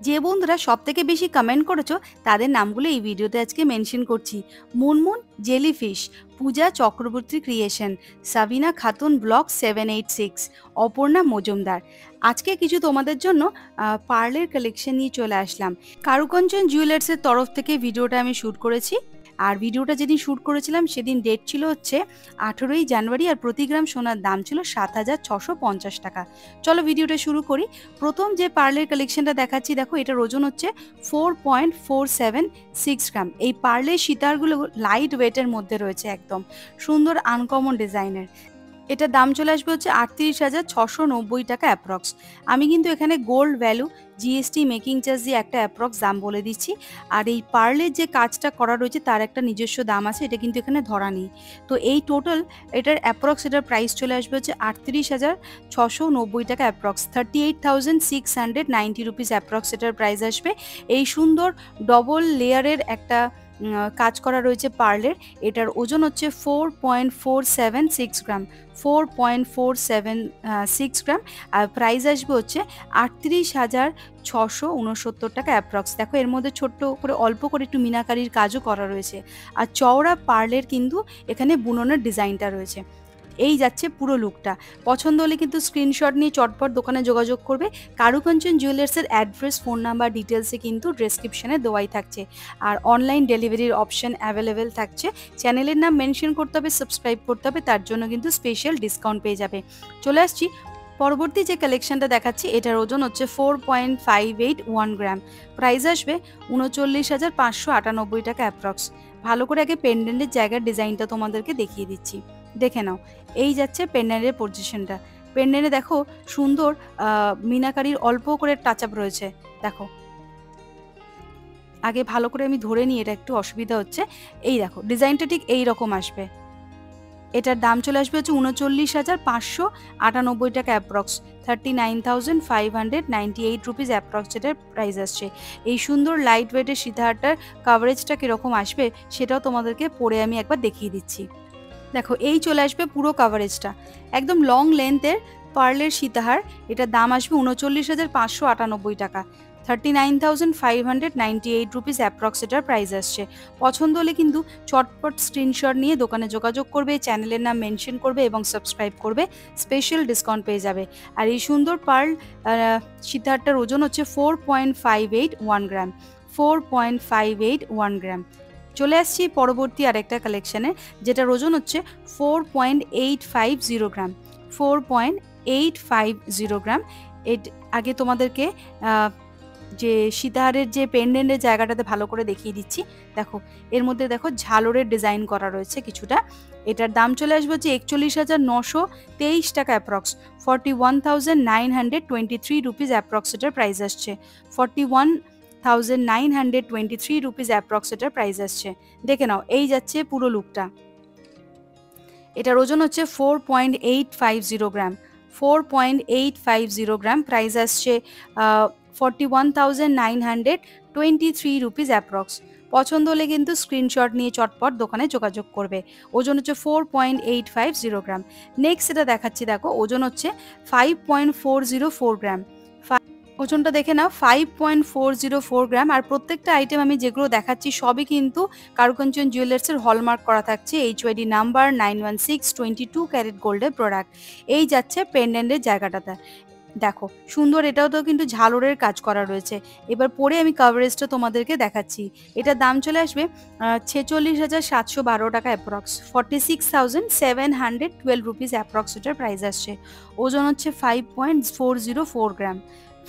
যে বন্ধুরা সবথেকে বেশি কমেন্ট করেছো তাদের নামগুলো এই ভিডিওতে আজকে মেনশন করছি। মুনমুন জেলিফিশ, পূজা চক্রবর্তী ক্রিয়েশন, সাবিনা খাতুন ব্লক 786, অপর্ণা মজুমদার। আজকে কিছু তোমাদের জন্য পার্লের কালেকশন নিয়ে চলে আসলাম। কারুকাঞ্চন জুয়েলার্সের তরফ থেকে ভিডিওটা আমি শ্যুট করেছি। আর ভিডিওটা যেদিন শ্যুট করেছিলাম সেদিন ডেট ছিল হচ্ছে 18ই জানুয়ারি, আর প্রতি গ্রাম সোনার দাম ছিল 7,650 টাকা। চলো ভিডিওটা শুরু করি। প্রথম যে পার্লের কালেকশনটা দেখাচ্ছি, দেখো এটার ওজন হচ্ছে 4.476 গ্রাম। এই পার্লের সীতারগুলো লাইট ওয়েটের মধ্যে রয়েছে, একদম সুন্দর আনকমন ডিজাইনের। এটার দাম চলে আসবে হচ্ছে 38,690 টাকা অ্যাপ্রক্স। আমি কিন্তু এখানে gold value, GST, making charge দিয়ে একটা অ্যাপ্রক্স দাম বলে দিচ্ছি। আর এই পার্লের যে কাজটা করা রয়েছে তার একটা নিজস্ব দাম আছে, এটা কিন্তু এখানে ধরা নেই। তো এই টোটাল এটার অ্যাপ্রক্স, এটার প্রাইস চলে আসবে হচ্ছে 38,690 টাকা অ্যাপ্রক্স। 38,690 রুপিস অ্যাপ্রক্স এটার প্রাইস আসবে। এই সুন্দর ডবল লেয়ারের একটা কাজ করা রয়েছে পার্লের। এটার ওজন হচ্ছে 4.476 গ্রাম, 4.476 গ্রাম। আর প্রাইস আসবে হচ্ছে 38,669 টাকা অ্যাপ্রক্স। দেখো এর মধ্যে ছোট্ট করে অল্প করে একটু মিনাকারির কাজও করা রয়েছে, আর চওড়া পার্লের কিন্তু এখানে বুননের ডিজাইনটা রয়েছে। এই যাচ্ছে পুরো লুকটা। পছন্দ হলে কিন্তু স্ক্রিনশট নিয়ে চটপট দোকানে যোগাযোগ করবে। কারুকাঞ্চন জুয়েলার্সের অ্যাড্রেস, ফোন নাম্বার, ডিটেলসে কিন্তু ডেসক্রিপশনে দেওয়াই থাকছে। আর অনলাইন ডেলিভারির অপশন অ্যাভেলেবেল থাকছে। চ্যানেলের নাম মেনশন করতে হবে, সাবস্ক্রাইব করতে হবে, তার জন্য কিন্তু স্পেশাল ডিসকাউন্ট পেয়ে যাবে। চলে আসছি পরবর্তী যে কালেকশনটা দেখাচ্ছি, এটার ওজন হচ্ছে 4.581 গ্রাম। প্রাইস আসবে 39,598 টাকা অ্যাপ্রক্স। ভালো করে আগে পেন্ডেন্টের জায়গার ডিজাইনটা তোমাদেরকে দেখিয়ে দিচ্ছি, দেখে নাও। এই যাচ্ছে পেন্ডেন্টের পজিশনটা। পেন্ডেন্টে দেখো সুন্দর মিনাকারির অল্প করে টাচ আপ রয়েছে। দেখো আগে ভালো করে আমি ধরে নিই, এটা একটু অসুবিধা হচ্ছে। এই দেখো ডিজাইনটা ঠিক এই রকম আসবে। এটার দাম চলে আসবে হচ্ছে 39,598 টাকা অ্যাপ্রক্স। 39,598 রুপিস অ্যাপ্রক্স এটার প্রাইস আসছে। এই সুন্দর লাইট ওয়েটের সীতাহারটার কাভারেজটা কীরকম আসবে সেটাও তোমাদেরকে পরে আমি একবার দেখিয়ে দিচ্ছি। দেখো এই চলে আসবে পুরো কাভারেজটা, একদম লং লেন্থের পার্লের সীতাহার। এটার দাম আসবে 39,598 টাকা। 39,598 রুপিস অ্যাপ্রক্স এটার প্রাইস আসছে। পছন্দ হলে কিন্তু চটপট স্ক্রিনশট নিয়ে দোকানে যোগাযোগ করবে, চ্যানেলের নাম মেনশন করবে এবং সাবস্ক্রাইব করবে, স্পেশাল ডিসকাউন্ট পেয়ে যাবে। আর এই সুন্দর পার্ল সীতাহারটার ওজন হচ্ছে 4.581 গ্রাম, 4.581 গ্রাম। চলে আসছি পরবর্তী আরেকটা কালেকশানে, যেটার ওজন হচ্ছে 4.850 গ্রাম, 4.850 গ্রাম। আগে তোমাদেরকে যে সীতাহারের যে পেন্ডেন্টের জায়গাটাতে ভালো করে দেখিয়ে দিচ্ছি। দেখো এর মধ্যে দেখো ঝালরের ডিজাইন করা রয়েছে কিছুটা। এটার দাম চলে আসবে হচ্ছে 41,923 টাকা অ্যাপ্রক্স। 41,923 রুপিস অ্যাপ্রক্স এটার প্রাইস আসছে। 41,923 রুপিস অ্যাপ্রক্স এটার প্রাইস আসছে। দেখে নাও এই যাচ্ছে পুরো লুকটা। এটার ওজন হচ্ছে 4.850 গ্রাম, 4.850 গ্রাম। প্রাইস আসছে 41,923 রুপিস অ্যাপ্রক্স। পছন্দ হলে কিন্তু স্ক্রিনশট নিয়ে চটপট দোকানে যোগাযোগ করবে। ওজন হচ্ছে 4.850 গ্রাম। নেক্সট এটা দেখাচ্ছি, দেখো ওজন হচ্ছে 5.404 গ্রাম। ওজনটা দেখে নাও, 5.404 গ্রাম। আর প্রত্যেকটা আইটেম আমি যেগুলো দেখাচ্ছি সবই কিন্তু কারুকাঞ্চন জুয়েলার্সের হলমার্ক করা থাকছে, HYD নাম্বার 916, 22 ক্যারেট গোল্ডের প্রোডাক্ট। এই যাচ্ছে পেন্ডেন্টের জায়গাটাতে। দেখো সুন্দর, এটাও তো কিন্তু ঝালরের কাজ করা রয়েছে। এবার পরে আমি কাভারেজটা তোমাদেরকে দেখাচ্ছি। এটার দাম চলে আসবে 46,712 টাকা অ্যাপ্রক্স। 46,712 রুপিস অ্যাপ্রক্স এটার প্রাইস আসছে। ওজন হচ্ছে 5.404 গ্রাম,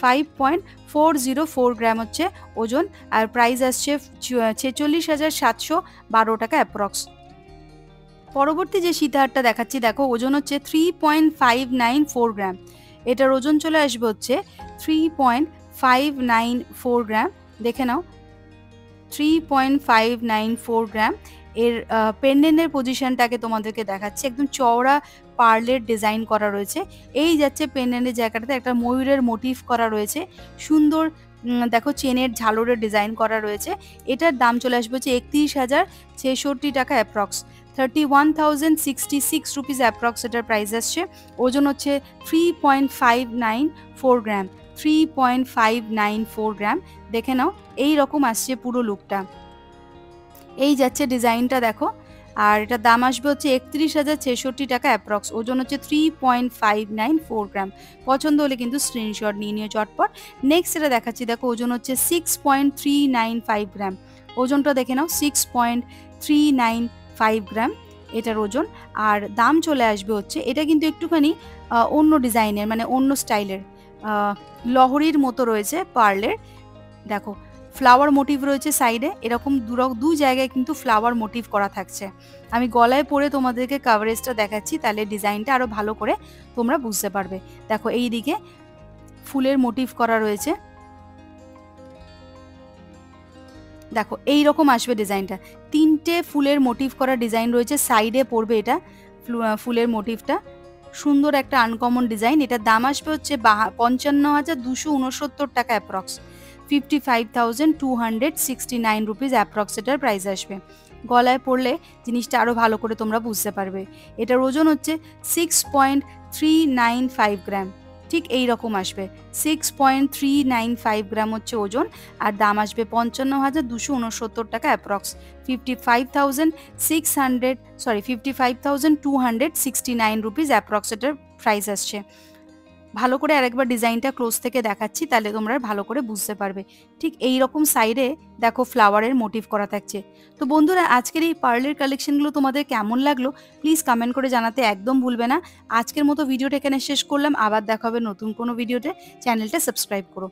5.404 গ্রাম হচ্ছে ওজন। আর প্রাইস আসছে 46,712 টাকা অ্যাপ্রক্স। পরবর্তী যে সীতাহারটা দেখাচ্ছি, দেখো ওজন হচ্ছে 3.594 গ্রাম। এটার ওজন চলে আসবে হচ্ছে 3.594 গ্রাম। দেখে নাও 3.594 গ্রাম। এর পেন্ডেন্টের পজিশনটাকে তোমাদেরকে দেখাচ্ছি, একদম চওড়া পার্লের ডিজাইন করা রয়েছে। এই যাচ্ছে পেন্ডেন্টের জায়গাটাতে একটা ময়ূরের মোটিভ করা রয়েছে, সুন্দর দেখো চেনের ঝালরের ডিজাইন করা রয়েছে। এটার দাম চলে আসবে হচ্ছে 31,066 টাকা অ্যাপ্রক্স। 31,066 রুপিস অ্যাপ্রক্স এটার প্রাইস আসছে। ওজন হচ্ছে 3.594 গ্রাম, 3.594 গ্রাম। দেখে নাও এই রকম আসছে পুরো লুকটা। এই যাচ্ছে ডিজাইনটা দেখো। আর এটার দাম আসবে হচ্ছে 31,066 টাকা অ্যাপ্রক্স। ওজন হচ্ছে 3.594 গ্রাম। পছন্দ হলে কিন্তু স্ক্রিনশট নিয়ে নিও চটপট। নেক্সট এটা দেখাচ্ছি দেখো, ওজন হচ্ছে 6.395 গ্রাম। ওজনটা দেখে নাও, 6.395 গ্রাম এটার ওজন। আর দাম চলে আসবে হচ্ছে, এটা কিন্তু একটুখানি অন্য ডিজাইনের, মানে অন্য স্টাইলের, লহরির মতো রয়েছে পার্লের। দেখো ফ্লাওয়ার মোটিভ রয়েছে সাইডে, এরকম দু জায়গায় কিন্তু ফ্লাওয়ার মোটিভ করা থাকছে। আমি গলায় পরে তোমাদেরকে কাভারেজটা দেখাচ্ছি, তাহলে ডিজাইনটা আরো ভালো করে তোমরা বুঝতে পারবে। দেখো এই দিকে ফুলের মোটিভ করা রয়েছে, দেখো এই রকম আসবে ডিজাইনটা। 3টে ফুলের মোটিভ করা ডিজাইন রয়েছে, সাইডে পড়বে এটা ফুলের মোটিভটা। সুন্দর একটা আনকমন ডিজাইন। এটার দাম আসবে হচ্ছে 55,269 টাকা অ্যাপ্রক্স। 55,269 রুপিস অ্যাপ্রক্স এটার প্রাইস আসবে। গলায় পরলে জিনিসটা আরও ভালো করে তোমরা বুঝতে পারবে। এটার ওজন হচ্ছে 6.395 গ্রাম। ঠিক এই রকম আসবে, 6.395 গ্রাম হচ্ছে ওজন। আর দাম আসবে 55,269 টাকা অ্যাপ্রক্স। 55,269 রুপিস অ্যাপ্রক্স এটার প্রাইস আসছে। ভালো করে আরেকবার ডিজাইনটা ক্লোজ থেকে দেখাচ্ছি, তাহলে তোমরা ভালো করে বুঝতে পারবে। ঠিক এই রকম সাইডে দেখো ফ্লাওয়ারের মোটিভ করা থাকছে। তো বন্ধুরা, আজকের এই পার্লের কালেকশনগুলো তোমাদের কেমন লাগলো প্লিজ কমেন্ট করে জানাতে একদম ভুলবে না। আজকের মতো ভিডিওটা এখানে শেষ করলাম, আবার দেখা হবে নতুন কোনো ভিডিওতে। চ্যানেলটা সাবস্ক্রাইব করো।